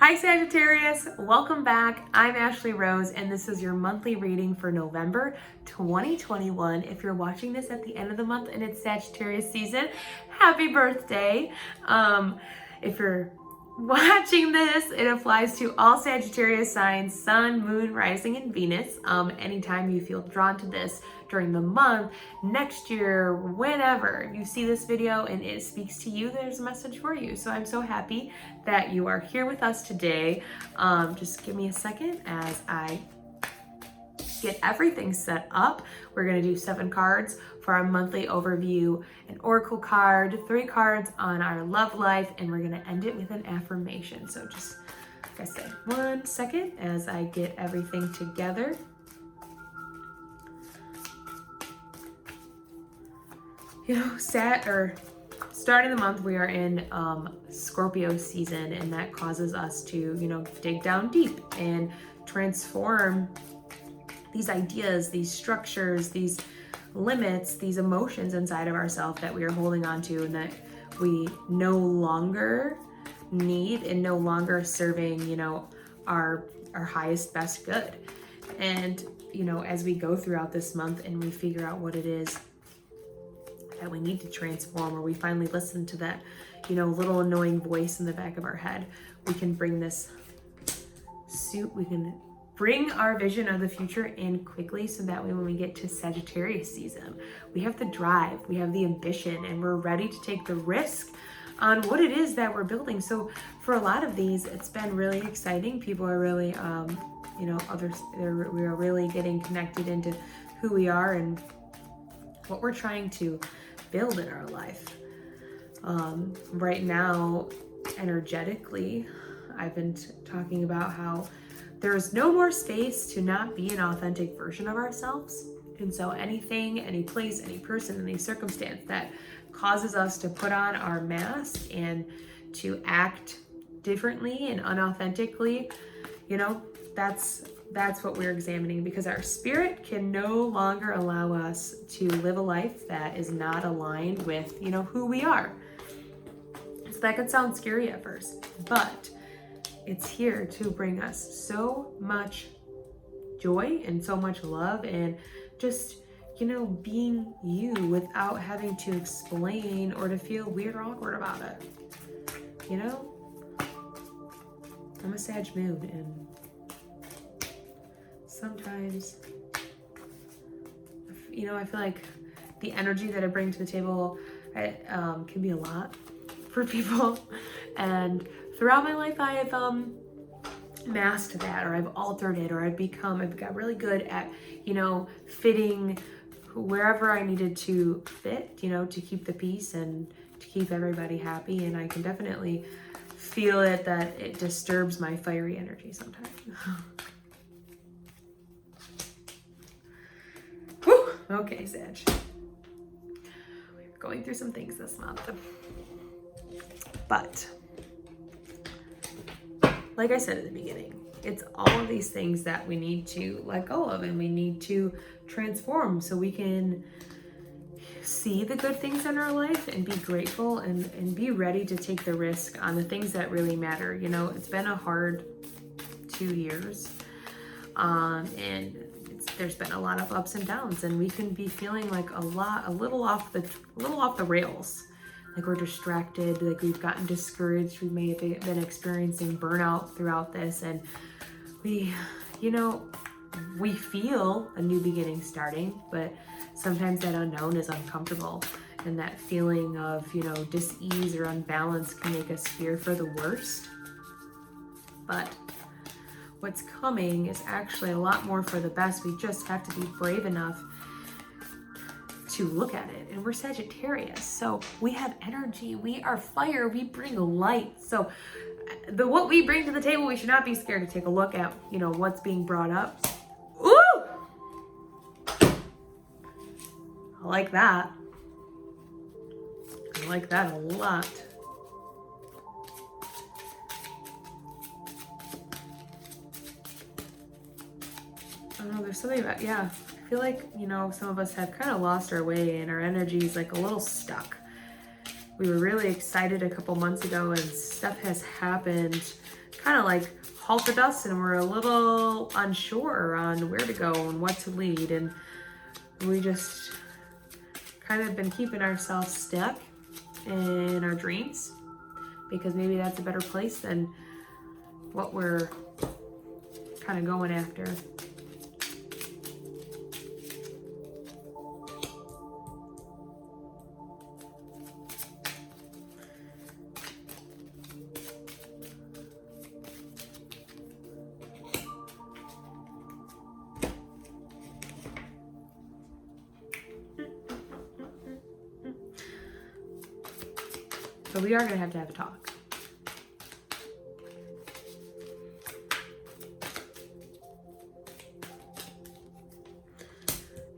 Hi Sagittarius, welcome back. I'm Ashley Rose and this is your monthly reading for November 2021. If you're watching this at the end of the month and it's Sagittarius season, happy birthday. If you're watching this, it applies to all Sagittarius signs, Sun, Moon, Rising, and Venus. Anytime you feel drawn to this during the month, next year, whenever you see this video and it speaks to you, there's a message for you. So I'm so happy that you are here with us today. Just give me a second as I get everything set up. We're going to do 7 cards for our monthly overview, an oracle card, 3 cards on our love life, and we're going to end it with an affirmation. So just, like I said, 1 second as I get everything together. You know, starting the month, we are in Scorpio season, and that causes us to, dig down deep and transform these ideas, these structures, these limits, these emotions inside of ourselves that we are holding on to and that we no longer need and no longer serving, our highest, best good. And, as we go throughout this month and we figure out what it is that we need to transform, or we finally listen to that, little annoying voice in the back of our head, we can bring this suit, we can bring our vision of the future in quickly so that way when we get to Sagittarius season, we have the drive, we have the ambition, and we're ready to take the risk on what it is that we're building. So for a lot of these, it's been really exciting. People are really, we are really getting connected into who we are and what we're trying to build in our life. Right now, energetically, I've been talking about how there's no more space to not be an authentic version of ourselves. And so anything, any place, any person, any circumstance that causes us to put on our mask and to act differently and unauthentically, that's what we're examining, because our spirit can no longer allow us to live a life that is not aligned with, who we are. So that could sound scary at first, but it's here to bring us so much joy and so much love and just, being you without having to explain or to feel weird or awkward about it. I'm a Sag moon, and sometimes, I feel like the energy that I bring to the table can be a lot for people. And throughout my life, I have masked that, or I've altered it, or I've got really good at, fitting wherever I needed to fit, to keep the peace and to keep everybody happy. And I can definitely feel it that it disturbs my fiery energy sometimes. Whew. Okay, Sag. We're going through some things this month. But like I said at the beginning, it's all of these things that we need to let go of and we need to transform so we can see the good things in our life and be grateful and be ready to take the risk on the things that really matter. It's been a hard 2 years, and there's been a lot of ups and downs, and we can be feeling like a little off the rails. Like we're distracted, like we've gotten discouraged, we may have been experiencing burnout throughout this, and we feel a new beginning starting, but sometimes that unknown is uncomfortable, and that feeling of, dis-ease or unbalance can make us fear for the worst. But what's coming is actually a lot more for the best. We just have to be brave enough to look at it. And we're Sagittarius, so we have energy, we are fire, we bring light. So what we bring to the table, we should not be scared to take a look at, what's being brought up. Ooh! I like that. I like that a lot. I don't know, there's something about, I feel like, some of us have kind of lost our way and our energy is like a little stuck. We were really excited a couple months ago and stuff has happened kind of like halted us, and we're a little unsure on where to go and what to lead. And we just kind of been keeping ourselves stuck in our dreams, because maybe that's a better place than what we're kind of going after. So we are going to have a talk.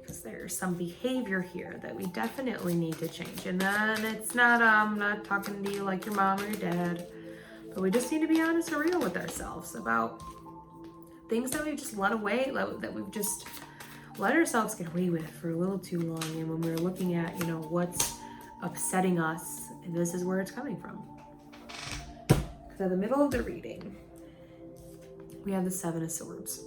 Because there's some behavior here that we definitely need to change. And then it's not, I'm not talking to you like your mom or your dad, but we just need to be honest and real with ourselves about things that we've just let away, that we've just let ourselves get away with for a little too long. And when we're looking at, what's upsetting us, and this is where it's coming from. Because in the middle of the reading, we have the Seven of Swords.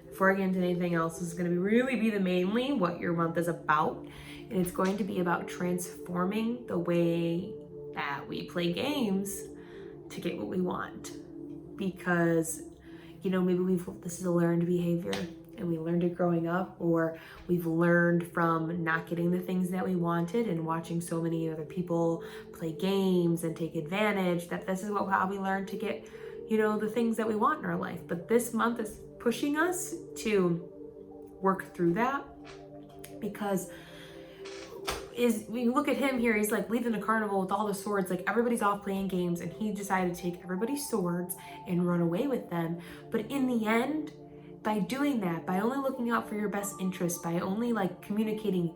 Before I get into anything else, this is going to really be mainly what your month is about. And it's going to be about transforming the way that we play games to get what we want. Because, maybe this is a learned behavior, and we learned it growing up, or we've learned from not getting the things that we wanted and watching so many other people play games and take advantage, that this is how we learn to get, the things that we want in our life. But this month is pushing us to work through that, because when you look at him here, he's like leading a carnival with all the swords, like everybody's off playing games, and he decided to take everybody's swords and run away with them. But in the end, by doing that, by only looking out for your best interest, by only communicating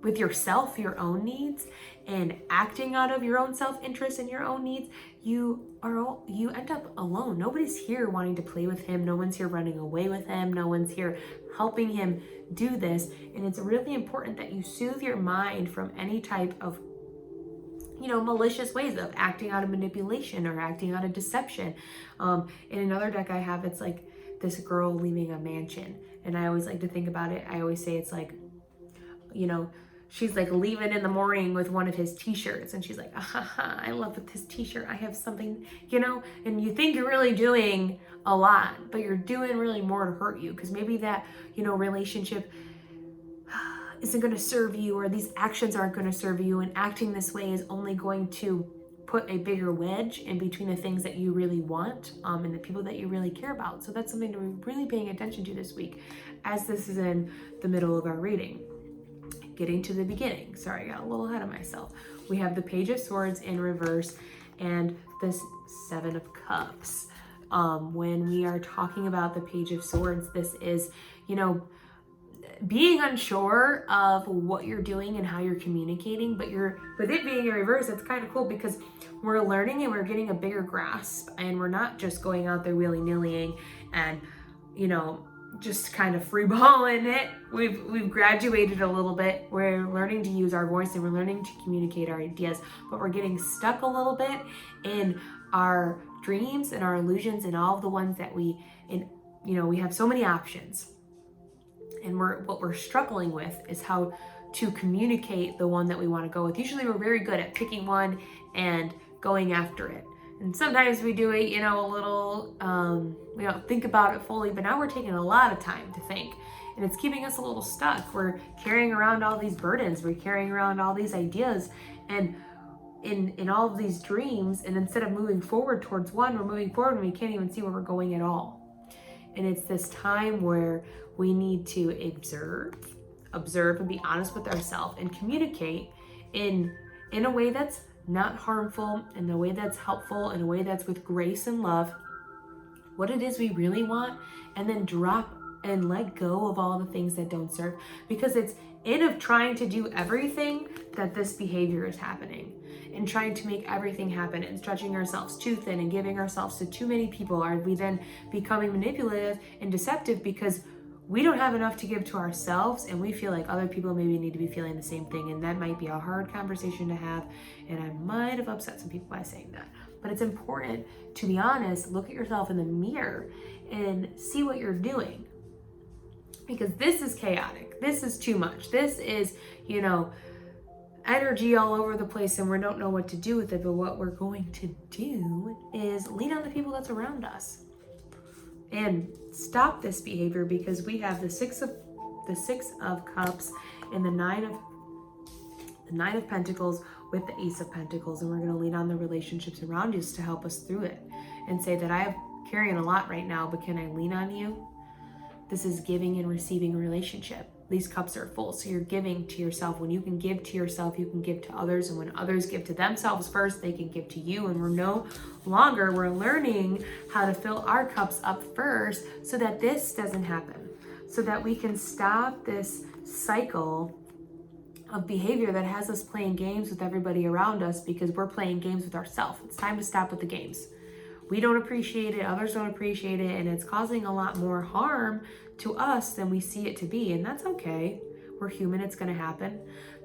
with yourself, your own needs, and acting out of your own self-interest and your own needs, you end up alone. Nobody's here wanting to play with him. No one's here running away with him. No one's here helping him do this. And it's really important that you soothe your mind from any type of malicious ways of acting out of manipulation or acting out of deception. In another deck I have, it's like this girl leaving a mansion. And I always like to think about it. I always say it's like, she's like leaving in the morning with one of his t-shirts, and she's like, I love this t-shirt. I have something, and you think you're really doing a lot, but you're doing really more to hurt you, because maybe that, relationship isn't going to serve you, or these actions aren't going to serve you, and acting this way is only going to put a bigger wedge in between the things that you really want and the people that you really care about. So that's something to be really paying attention to this week, as this is in the middle of our reading. Getting to the beginning. Sorry, I got a little ahead of myself. We have the Page of Swords in reverse and this Seven of Cups. When we are talking about the Page of Swords, this is, being unsure of what you're doing and how you're communicating, but with it being in reverse, it's kind of cool, because we're learning and we're getting a bigger grasp, and we're not just going out there willy-nillying and, just kind of freeballing it. We've graduated a little bit. We're learning to use our voice, and we're learning to communicate our ideas, but we're getting stuck a little bit in our dreams and our illusions and all of the ones that we have so many options. And what we're struggling with is how to communicate the one that we want to go with. Usually we're very good at picking one and going after it. And sometimes we do it, a little, we don't think about it fully, but now we're taking a lot of time to think. And it's keeping us a little stuck. We're carrying around all these burdens. We're carrying around all these ideas and in all of these dreams. And instead of moving forward towards one, we're moving forward and we can't even see where we're going at all. And it's this time where we need to observe and be honest with ourselves and communicate in a way that's not harmful, in a way that's helpful, in a way that's with grace and love, what it is we really want, and then drop and let go of all the things that don't serve, because it's in trying to do everything that this behavior is happening, and trying to make everything happen and stretching ourselves too thin and giving ourselves to too many people. Are we then becoming manipulative and deceptive because we don't have enough to give to ourselves, and we feel like other people maybe need to be feeling the same thing? And that might be a hard conversation to have, and I might have upset some people by saying that, But it's important to be honest, look at yourself in the mirror and see what you're doing. Because this is chaotic. This is too much. This is, energy all over the place and we don't know what to do with it. But what we're going to do is lean on the people that's around us and stop this behavior, because we have the six of cups and the nine of pentacles with the ace of pentacles, and we're going to lean on the relationships around us to help us through it and say that I'm carrying a lot right now, but can I lean on you? This is giving and receiving a relationship. These cups are full, so you're giving to yourself. When you can give to yourself, you can give to others, and when others give to themselves first, they can give to you. And we're learning how to fill our cups up first so that this doesn't happen, so that we can stop this cycle of behavior that has us playing games with everybody around us, because we're playing games with ourselves. It's time to stop with the games. We don't appreciate it, others don't appreciate it, and it's causing a lot more harm to us than we see it to be, and that's okay. We're human, it's gonna happen.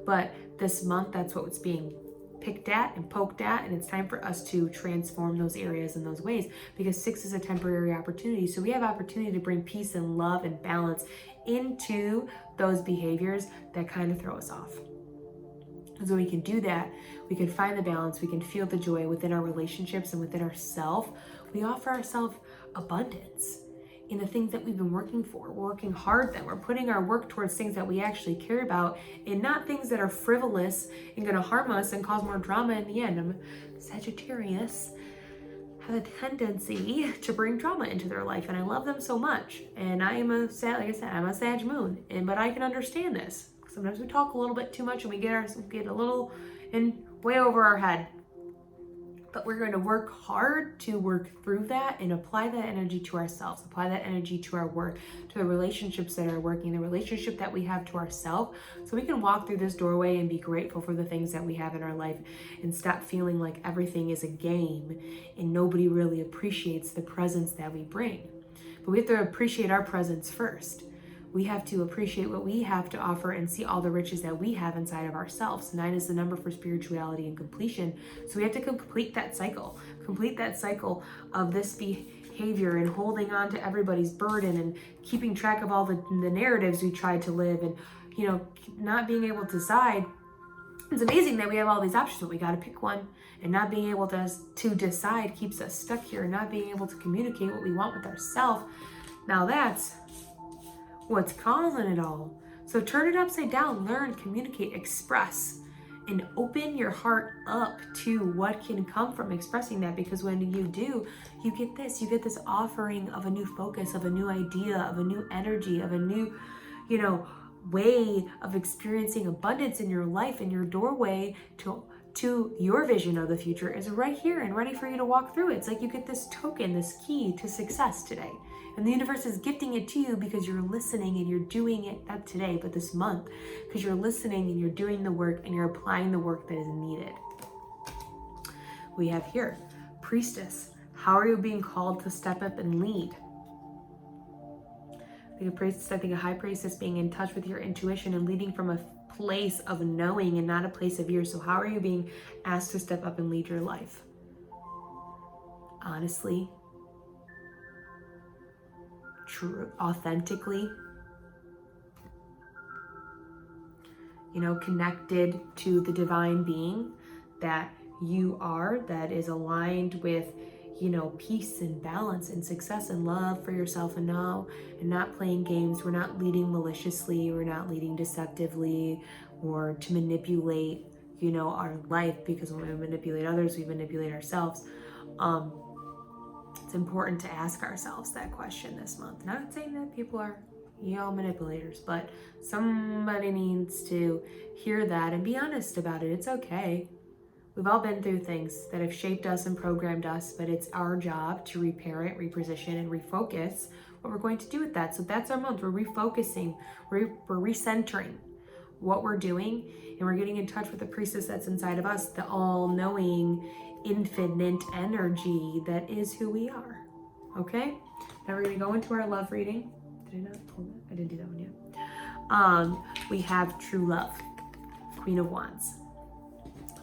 But this month, that's what's being picked at and poked at, and it's time for us to transform those areas in those ways, because 6 is a temporary opportunity. So we have opportunity to bring peace and love and balance into those behaviors that kind of throw us off. And so we can do that, we can find the balance, we can feel the joy within our relationships and within ourselves. We offer ourselves abundance in the things that we've been working for. We're working hard then. We're putting our work towards things that we actually care about, and not things that are frivolous and gonna harm us and cause more drama in the end. Sagittarius have a tendency to bring drama into their life, and I love them so much. And I am like I said, I'm a Sag moon, but I can understand this. Sometimes we talk a little bit too much and we get a little way over our head. But we're going to work hard to work through that and apply that energy to ourselves, apply that energy to our work, to the relationships that are working, the relationship that we have to ourselves, so we can walk through this doorway and be grateful for the things that we have in our life and stop feeling like everything is a game and nobody really appreciates the presence that we bring. But we have to appreciate our presence first. We have to appreciate what we have to offer and see all the riches that we have inside of ourselves. 9 is the number for spirituality and completion. So we have to complete that cycle of this behavior and holding on to everybody's burden and keeping track of all the narratives we tried to live, and not being able to decide. It's amazing that we have all these options, but we got to pick one, and not being able to decide keeps us stuck here, and not being able to communicate what we want with ourselves. Now that's what's causing it all. So turn it upside down, learn, communicate, express, and open your heart up to what can come from expressing that. Because when you do, you get this offering of a new focus, of a new idea, of a new energy, of a new, way of experiencing abundance in your life, and your doorway to your vision of the future is right here and ready for you to walk through it. It's like you get this token, this key to success today. And the universe is gifting it to you because you're listening and you're doing it, not today, but this month, because you're listening and you're doing the work and you're applying the work that is needed. We have here, Priestess. How are you being called to step up and lead? I think a high priestess being in touch with your intuition and leading from a place of knowing and not a place of fear. So how are you being asked to step up and lead your life? Honestly, true, authentically, connected to the divine being that you are, that is aligned with, peace and balance and success and love for yourself, and not playing games. We're not leading maliciously, we're not leading deceptively or to manipulate, our life, because when we manipulate others, we manipulate ourselves. It's important to ask ourselves that question this month. Not saying that people are manipulators, but somebody needs to hear that and be honest about it. It's okay. We've all been through things that have shaped us and programmed us, but it's our job to repair it, reposition, and refocus what we're going to do with that. So that's our month. We're refocusing, we're recentering what we're doing, and we're getting in touch with the priestess that's inside of us, the all-knowing, infinite energy that is who we are. Okay? Now we're going to go into our love reading. Did I not pull that? I didn't do that one yet. We have true love, Queen of Wands.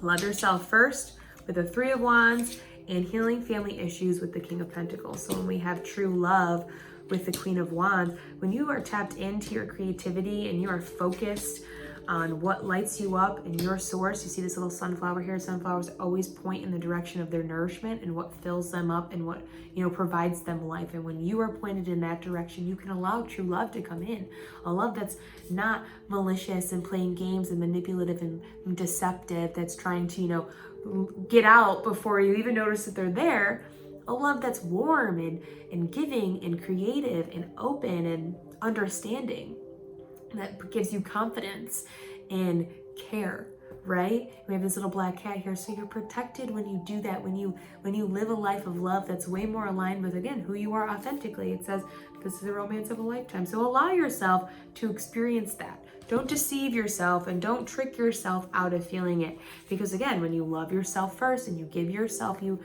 Love yourself first with the 3 of Wands and healing family issues with the King of Pentacles. So when we have true love with the Queen of Wands, when you are tapped into your creativity and you are focused on what lights you up and your source. You see this little sunflower here. Sunflowers always point in the direction of their nourishment and what fills them up and what, provides them life. And when you are pointed in that direction, you can allow true love to come in. A love that's not malicious and playing games and manipulative and deceptive, that's trying to, get out before you even notice that they're there. A love that's warm and giving and creative and open and understanding, that gives you confidence and care, right? We have this little black cat here, so you're protected when you do that, when you live a life of love that's way more aligned with, again, who you are authentically. It says this is the romance of a lifetime. So allow yourself to experience that. Don't deceive yourself and don't trick yourself out of feeling it. Because again, when you love yourself first and you give yourself, you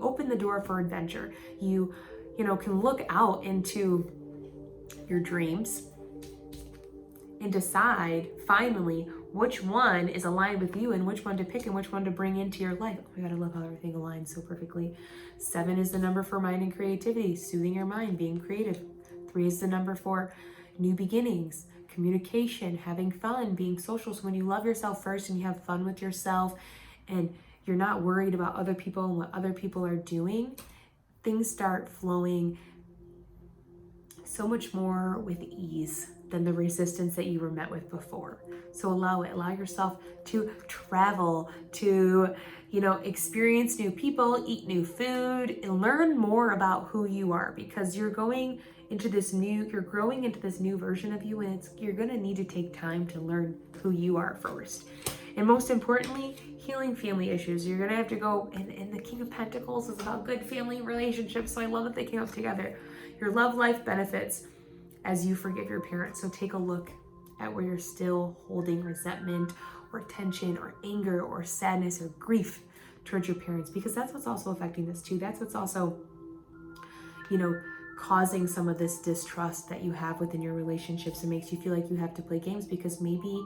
open the door for adventure. You can look out into your dreams and decide finally which one is aligned with you and which one to pick and which one to bring into your life. Oh my God, I love how everything aligns so perfectly. 7 is the number for mind and creativity, soothing your mind, being creative. 3 is the number for new beginnings, communication, having fun, being social. So when you love yourself first and you have fun with yourself and you're not worried about other people and what other people are doing, things start flowing so much more with ease than the resistance that you were met with before. So allow yourself to travel, to, experience new people, eat new food, and learn more about who you are, because you're growing into this new version of you, and you're gonna need to take time to learn who you are first. And most importantly, healing family issues. You're gonna have to go, and the King of Pentacles is about good family relationships, so I love that they came up together. Your love life benefits as you forgive your parents. So take a look at where you're still holding resentment or tension or anger or sadness or grief towards your parents, because that's what's also affecting this too. That's what's also, causing some of this distrust that you have within your relationships. It makes you feel like you have to play games because maybe,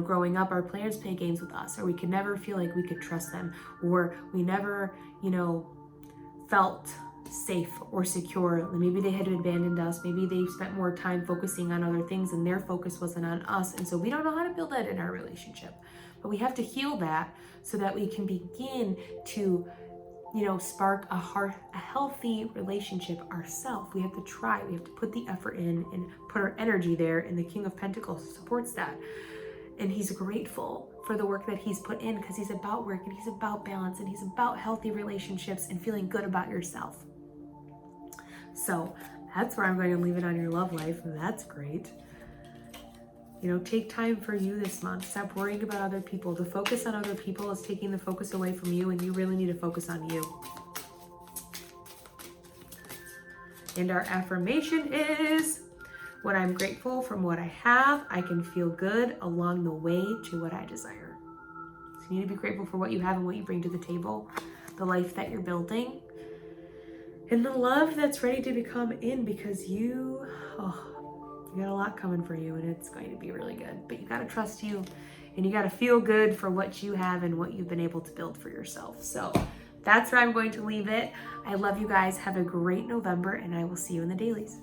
growing up, our parents play games with us, or we could never feel like we could trust them, or we never, felt safe or secure. Maybe they had abandoned us. Maybe they spent more time focusing on other things and their focus wasn't on us. And so we don't know how to build that in our relationship. But we have to heal that so that we can begin to, spark a healthy relationship ourselves. We have to try. We have to put the effort in and put our energy there. And the King of Pentacles supports that. And he's grateful for the work that he's put in, because he's about work and he's about balance and he's about healthy relationships and feeling good about yourself. So that's where I'm going to leave it on your love life. That's great. Take time for you this month. Stop worrying about other people. The focus on other people is taking the focus away from you, and you really need to focus on you. And our affirmation is, when I'm grateful from what I have, I can feel good along the way to what I desire. So you need to be grateful for what you have and what you bring to the table, the life that you're building, and the love that's ready to become in, because you got a lot coming for you, and it's going to be really good. But you got to trust you, and you got to feel good for what you have and what you've been able to build for yourself. So that's where I'm going to leave it. I love you guys. Have a great November, and I will see you in the dailies.